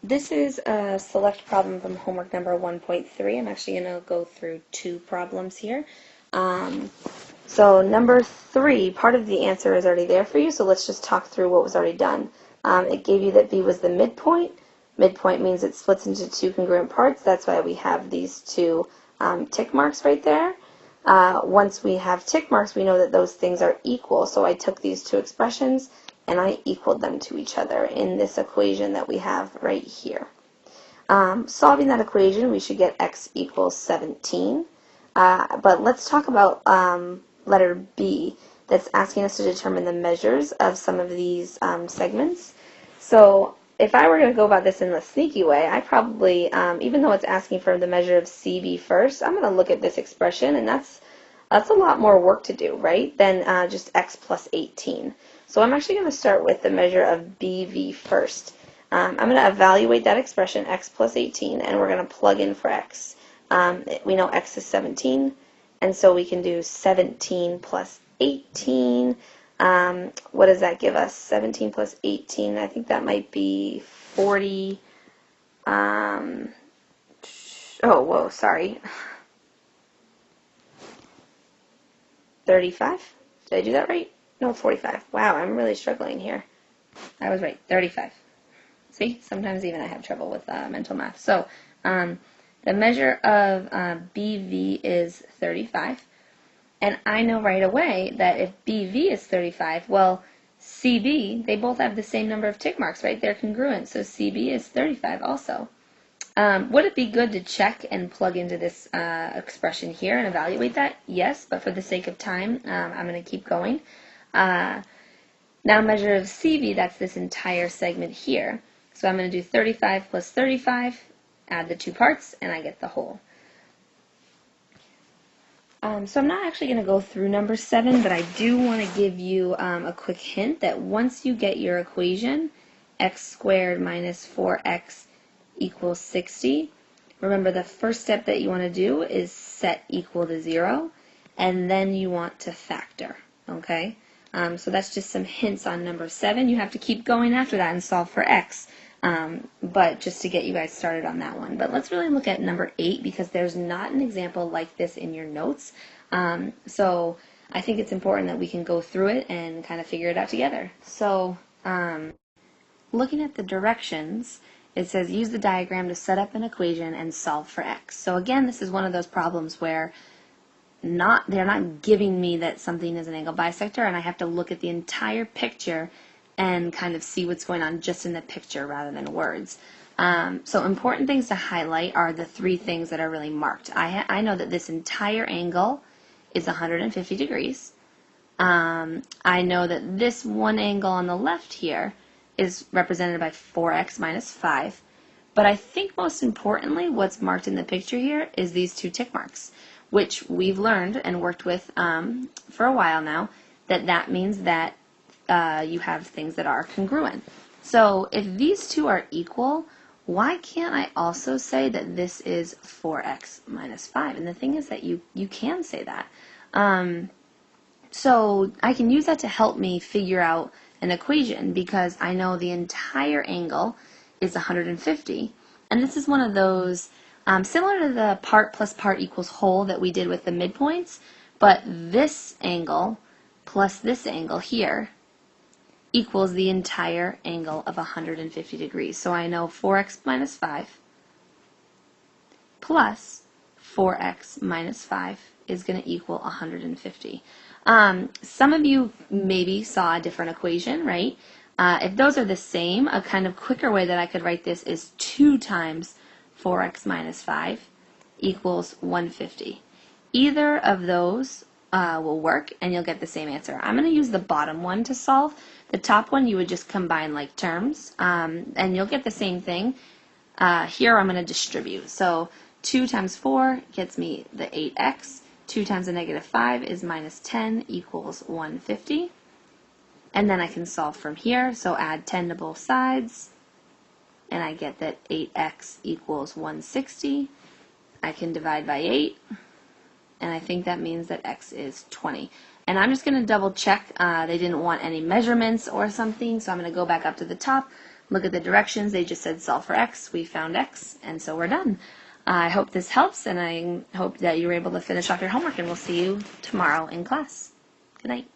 This is a select problem from homework number 1.3. I'm actually going to go through two problems here. So number 3, part of the answer is already there for you, so let's just talk through what was already done. It gave you that B was the midpoint. Midpoint means it splits into two congruent parts. That's why we have these two tick marks right there. Once we have tick marks, we know that those things are equal. So I took these two expressions and I equaled them to each other in this equation that we have right here. Solving that equation, we should get x equals 17. But let's talk about letter B that's asking us to determine the measures of some of these segments. So if I were going to go about this in a sneaky way, I probably, even though it's asking for the measure of CB first, I'm going to look at this expression, and that's a lot more work to do, right, than just x plus 18. So I'm actually going to start with the measure of BV first. I'm going to evaluate that expression, x plus 18, and we're going to plug in for x. We know x is 17, and so we can do 17 plus 18. What does that give us? 17 plus 18, I think that might be 40. Oh, whoa, sorry. 35? Did I do that right? No, 45. Wow, I'm really struggling here. I was right, 35. See, sometimes even I have trouble with mental math. So, the measure of BV is 35. And I know right away that if BV is 35, well, CB, they both have the same number of tick marks, right? They're congruent, so CB is 35 also. Would it be good to check and plug into this expression here and evaluate that? Yes, but for the sake of time, I'm going to keep going. Now measure of CV, that's this entire segment here. So I'm going to do 35 plus 35, add the two parts, and I get the whole. So I'm not actually going to go through number 7, but I do want to give you a quick hint that once you get your equation, x squared minus 4x equals 60, remember the first step that you want to do is set equal to 0, and then you want to factor, okay? So that's just some hints on number 7. You have to keep going after that and solve for x, but just to get you guys started on that one. But let's really look at number 8 because there's not an example like this in your notes. So I think it's important that we can go through it and kind of figure it out together. So looking at the directions, it says use the diagram to set up an equation and solve for x. So again, this is one of those problems where they're not giving me that something is an angle bisector, and I have to look at the entire picture and kind of see what's going on just in the picture rather than words. So important things to highlight are the 3 things that are really marked. I know that this entire angle is 150 degrees. I know that this one angle on the left here is represented by 4x minus 5. But I think most importantly what's marked in the picture here is these 2 tick marks, which we've learned and worked with for a while now, that means that you have things that are congruent. So if these 2 are equal, why can't I also say that this is 4x minus 5? And the thing is that you can say that. So I can use that to help me figure out an equation because I know the entire angle is 150. And this is one of those similar to the part plus part equals whole that we did with the midpoints, but this angle plus this angle here equals the entire angle of 150 degrees. So I know 4x minus 5 plus 4x minus 5 is going to equal 150. Some of you maybe saw a different equation, right? If those are the same, a kind of quicker way that I could write this is 2 times 4x minus 5 equals 150. Either of those will work and you'll get the same answer. I'm going to use the bottom one to solve. The top one you would just combine like terms and you'll get the same thing. Here I'm going to distribute. So 2 times 4 gets me the 8x. 2 times a negative 5 is minus 10 equals 150. And then I can solve from here. So add 10 to both sides. And I get that 8x equals 160. I can divide by 8. And I think that means that x is 20. And I'm just going to double check. They didn't want any measurements or something. So I'm going to go back up to the top, look at the directions. They just said solve for x. We found x, and so we're done. I hope this helps, and I hope that you were able to finish off your homework, and we'll see you tomorrow in class. Good night.